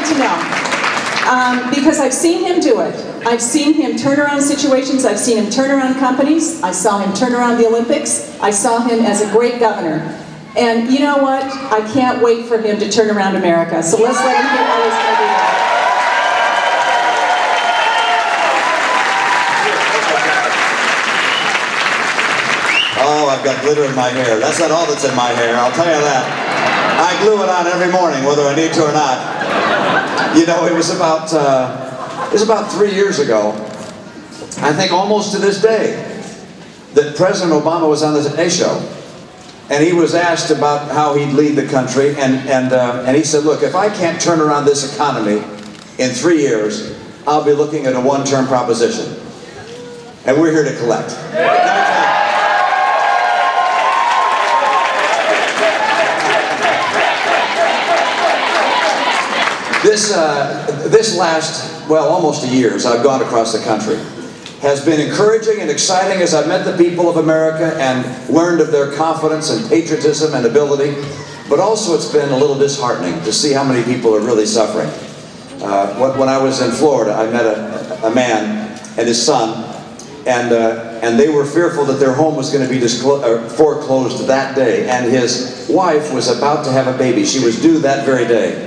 to know. Because I've seen him do it. I've seen him turn around situations. I've seen him turn around companies. I saw him turn around the Olympics. I saw him as a great governor. And you know what? I can't wait for him to turn around America. So let's let him get all his money out. Oh, I've got glitter in my hair. That's not all that's in my hair, I'll tell you that. I glue it on every morning, whether I need to or not. You know, it was about 3 years ago, I think almost to this day, that President Obama was on the Today Show. And he was asked about how he'd lead the country, and he said, look, if I can't turn around this economy in 3 years, I'll be looking at a one-term proposition. And we're here to collect. This last, well, almost a year as I've gone across the country, has been encouraging and exciting as I've met the people of America and learned of their confidence and patriotism and ability. But also it's been a little disheartening to see how many people are really suffering. When I was in Florida, I met a man and his son, and they were fearful that their home was going to be foreclosed that day, and his wife was about to have a baby. She was due that very day.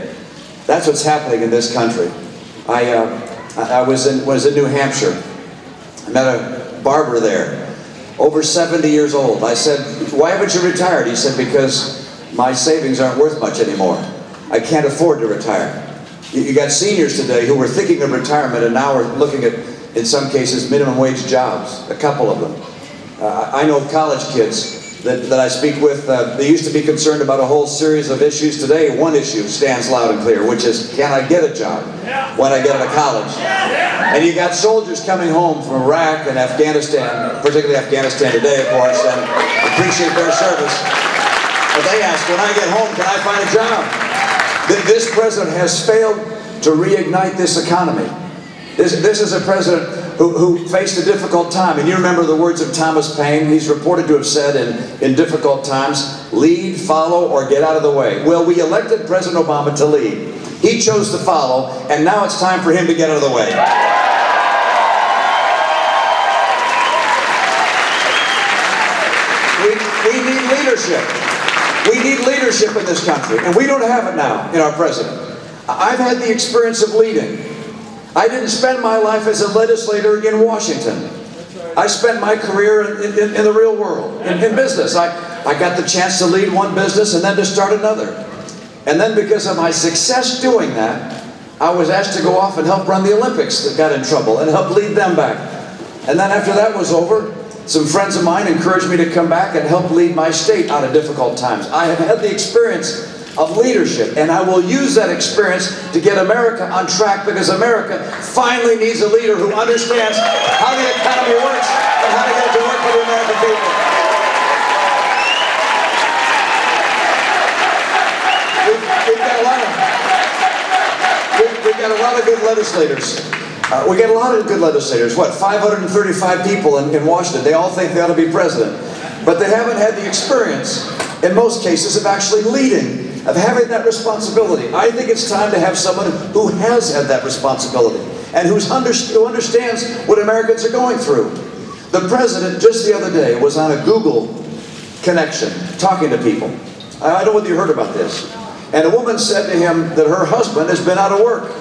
That's what's happening in this country. I was in New Hampshire. I met a barber there, over 70 years old. I said, why haven't you retired? He said, because my savings aren't worth much anymore. I can't afford to retire. You got seniors today who were thinking of retirement and now are looking at, in some cases, minimum wage jobs, a couple of them. I know college kids that I speak with, they used to be concerned about a whole series of issues. Today, one issue stands loud and clear, which is, can I get a job when I get out of college? And you got soldiers coming home from Iraq and Afghanistan, particularly Afghanistan today, of course, and appreciate their service. But they ask, when I get home, can I find a job? This president has failed to reignite this economy. This is a president who faced a difficult time. And you remember the words of Thomas Paine. He's reported to have said in difficult times, lead, follow, or get out of the way. Well, we elected President Obama to lead. He chose to follow, and now it's time for him to get out of the way. We need leadership. We need leadership in this country, and we don't have it now in our president. I've had the experience of leading. I didn't spend my life as a legislator in Washington. I spent my career in the real world, in business. I got the chance to lead one business and then to start another. And then because of my success doing that, I was asked to go off and help run the Olympics that got in trouble and help lead them back. And then after that was over, some friends of mine encouraged me to come back and help lead my state out of difficult times. I have had the experience of leadership, and I will use that experience to get America on track, because America finally needs a leader who understands how the economy works and how to get it to work for the American people. We've got a lot of good legislators. We got a lot of good legislators. What, 535 people in Washington. They all think they ought to be president. But they haven't had the experience, in most cases, of actually leading, of having that responsibility. I think it's time to have someone who has had that responsibility and who understands what Americans are going through. The president, just the other day, was on a Google connection, talking to people. I don't know whether you heard about this. And a woman said to him that her husband has been out of work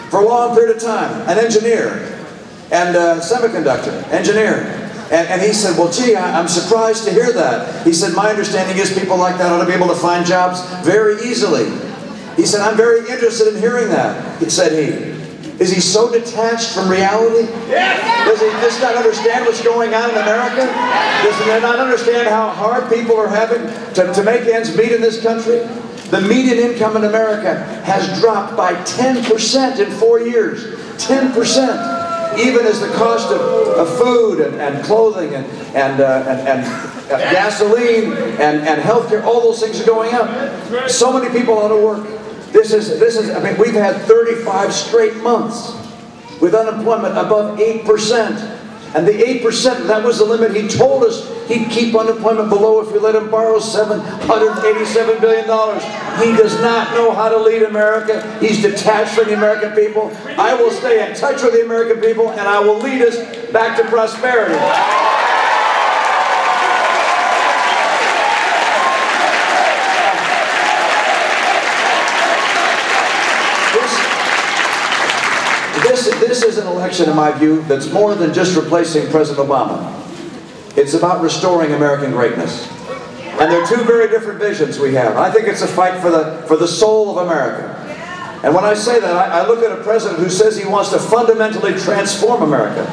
for a long period of time, an engineer, and a semiconductor engineer. And he said, well, gee, I'm surprised to hear that. He said, my understanding is people like that ought to be able to find jobs very easily. He said, I'm very interested in hearing that, said he. Is he so detached from reality? Does he just not understand what's going on in America? Does he not understand how hard people are having to make ends meet in this country? The median income in America has dropped by 10% in 4 years. 10%. Even as the cost of food and clothing and gasoline and healthcare, all those things are going up. So many people out of work. This is, I mean, we've had 35 straight months with unemployment above 8%. And the 8%, that was the limit. He told us he'd keep unemployment below if we let him borrow $787 billion. He does not know how to lead America. He's detached from the American people. I will stay in touch with the American people, and I will lead us back to prosperity. This is an election, in my view, that's more than just replacing President Obama. It's about restoring American greatness. And there are two very different visions we have. I think it's a fight for the soul of America. And when I say that, I look at a president who says he wants to fundamentally transform America.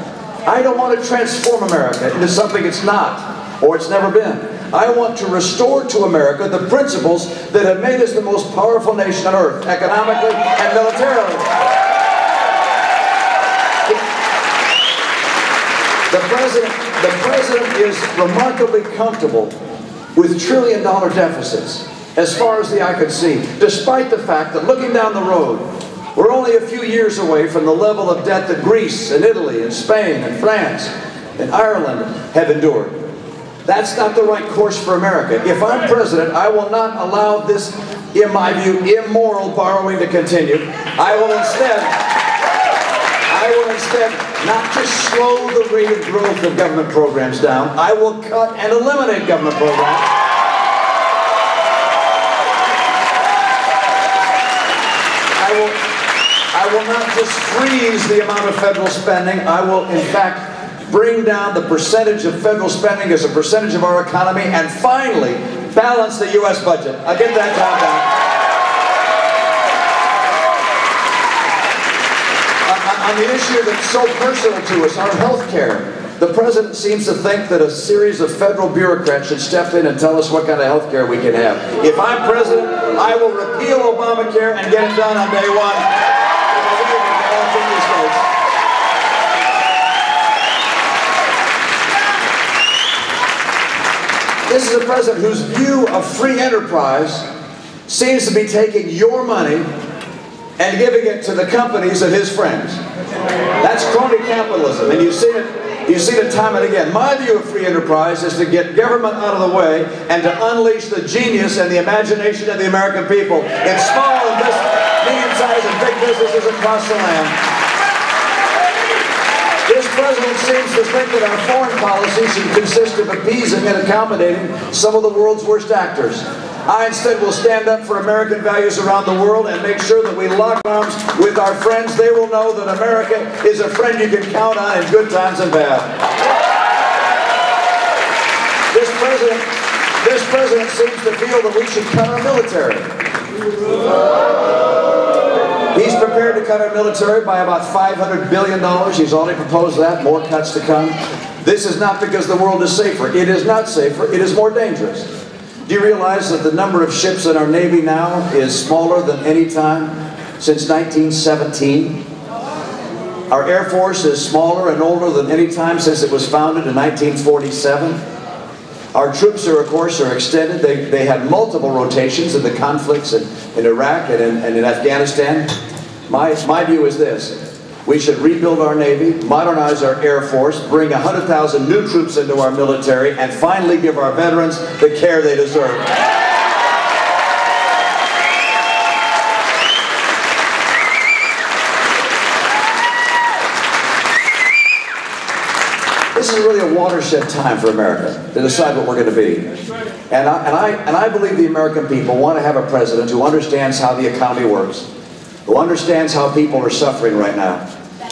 I don't want to transform America into something it's not, or it's never been. I want to restore to America the principles that have made us the most powerful nation on earth, economically and militarily. The president is remarkably comfortable with trillion-dollar deficits, as far as the eye can see, despite the fact that looking down the road, we're only a few years away from the level of debt that Greece and Italy and Spain and France and Ireland have endured. That's not the right course for America. If I'm president, I will not allow this, in my view, immoral borrowing to continue. I will instead not just slow the rate of growth of government programs down, I will cut and eliminate government programs. I will not just freeze the amount of federal spending, I will in fact bring down the percentage of federal spending as a percentage of our economy and finally balance the U.S. budget. I'll get that job done. On the issue that's so personal to us, our health care, the president seems to think that a series of federal bureaucrats should step in and tell us what kind of health care we can have. If I'm president, I will repeal Obamacare and get it done on day one. This is a president whose view of free enterprise seems to be taking your money and giving it to the companies of his friends. That's crony capitalism, and you've seen it time and again. My view of free enterprise is to get government out of the way and to unleash the genius and the imagination of the American people in small and medium-sized and big businesses across the land. This president seems to think that our foreign policy should consist of appeasing and accommodating some of the world's worst actors. I instead will stand up for American values around the world and make sure that we lock arms with our friends. They will know that America is a friend you can count on in good times and bad. This president seems to feel that we should cut our military. He's prepared to cut our military by about $500 billion. He's already proposed that, more cuts to come. This is not because the world is safer. It is not safer, it is more dangerous. Do you realize that the number of ships in our Navy now is smaller than any time since 1917? Our Air Force is smaller and older than any time since it was founded in 1947. Our troops are, of course, extended. They had multiple rotations in the conflicts in Iraq and in Afghanistan. My view is this. We should rebuild our Navy, modernize our Air Force, bring 100,000 new troops into our military, and finally give our veterans the care they deserve. This is really a watershed time for America to decide what we're going to be. And I believe the American people want to have a president who understands how the economy works, who understands how people are suffering right now,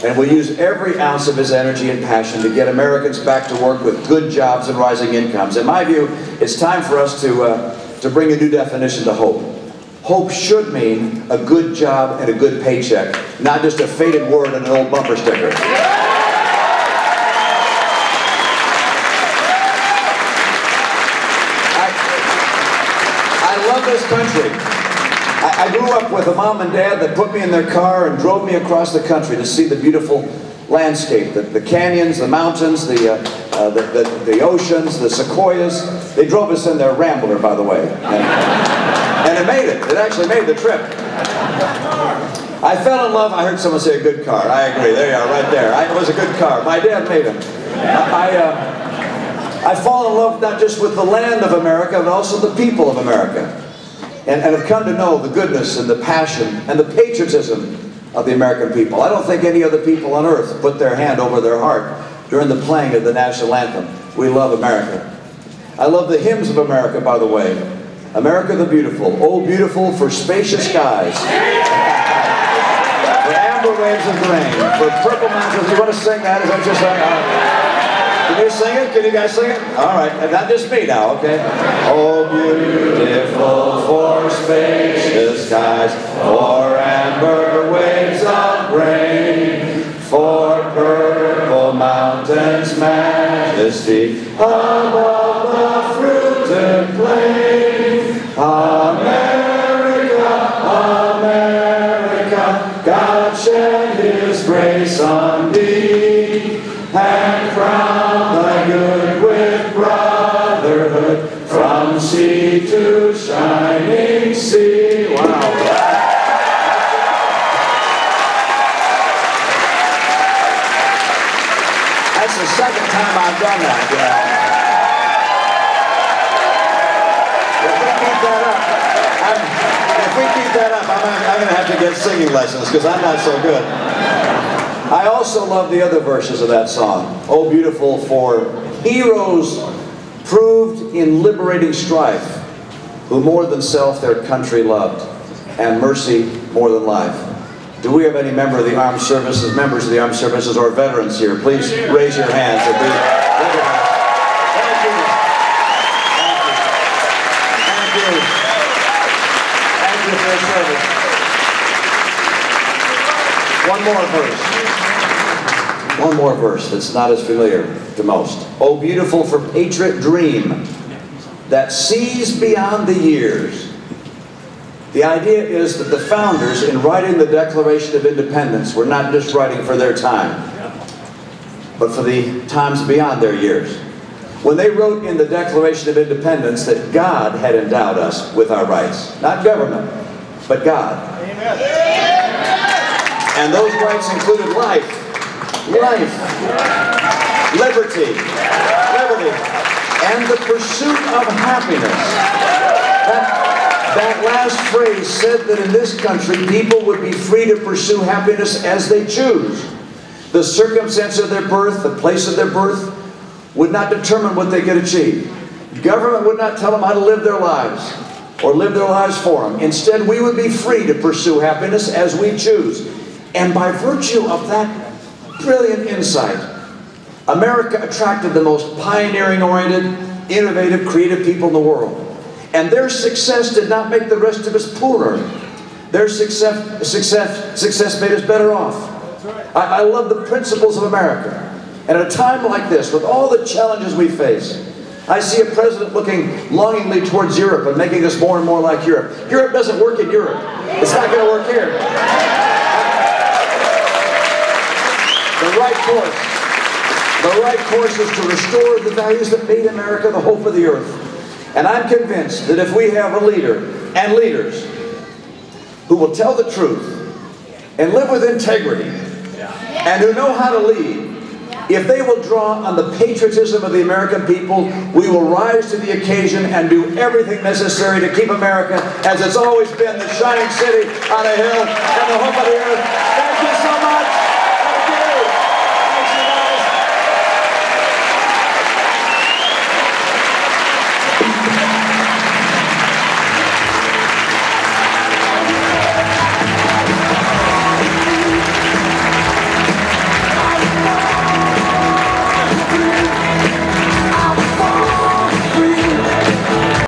and will use every ounce of his energy and passion to get Americans back to work with good jobs and rising incomes. In my view, it's time for us to bring a new definition to hope. Hope should mean a good job and a good paycheck, not just a faded word and an old bumper sticker. I love this country. I grew up with a mom and dad that put me in their car and drove me across the country to see the beautiful landscape, the canyons, the mountains, the oceans, the sequoias. They drove us in their Rambler, by the way. And it made it. It actually made the trip. I fell in love. I heard someone say a good car. I agree. There you are, right there. It was a good car. My dad made them. I fall in love not just with the land of America, but also the people of America. And have come to know the goodness and the passion and the patriotism of the American people. I don't think any other people on earth put their hand over their heart during the playing of the national anthem. We love America. I love the hymns of America, by the way. America the Beautiful. Oh, beautiful for spacious skies. For amber waves of grain. For purple mountains. You want to sing that? Is that just like... Can you sing it? Can you guys sing it? All right, and not just me now, okay? Oh, beautiful for spacious skies, for amber waves of grain, for purple mountains' majesty, above the fruited plain. America, America, God shed His grace on thee, and crown thy good with brotherhood, from sea to shining sea. Wow. That's the second time I've done that, If we keep that up, I'm going to have to get singing lessons, because I'm not so good. I also love the other verses of that song. Oh, beautiful for heroes proved in liberating strife, who more than self their country loved, and mercy more than life. Do we have any members of the armed services, or veterans here? Please raise your hands and be recognized. Thank you. Thank you. Thank you for your service. One more verse. One more verse that's not as familiar to most. Oh, beautiful for patriot dream that sees beyond the years. The idea is that the founders, in writing the Declaration of Independence, were not just writing for their time, but for the times beyond their years. When they wrote in the Declaration of Independence that God had endowed us with our rights, not government, but God. Amen. And those rights included life, liberty, and the pursuit of happiness. That last phrase said that in this country, people would be free to pursue happiness as they choose. The circumstance of their birth, the place of their birth, would not determine what they could achieve. Government would not tell them how to live their lives, or live their lives for them. Instead, we would be free to pursue happiness as we choose. And by virtue of that brilliant insight, America attracted the most pioneering-oriented, innovative, creative people in the world. And their success did not make the rest of us poorer. Their success made us better off. I love the principles of America. And at a time like this, with all the challenges we face, I see a president looking longingly towards Europe and making us more and more like Europe. Europe doesn't work in Europe. It's not going to work here. The right course is to restore the values that made America the hope of the earth. And I'm convinced that if we have a leader and leaders who will tell the truth and live with integrity and who know how to lead, if they will draw on the patriotism of the American people, we will rise to the occasion and do everything necessary to keep America as it's always been, the shining city on a hill and the hope of the earth.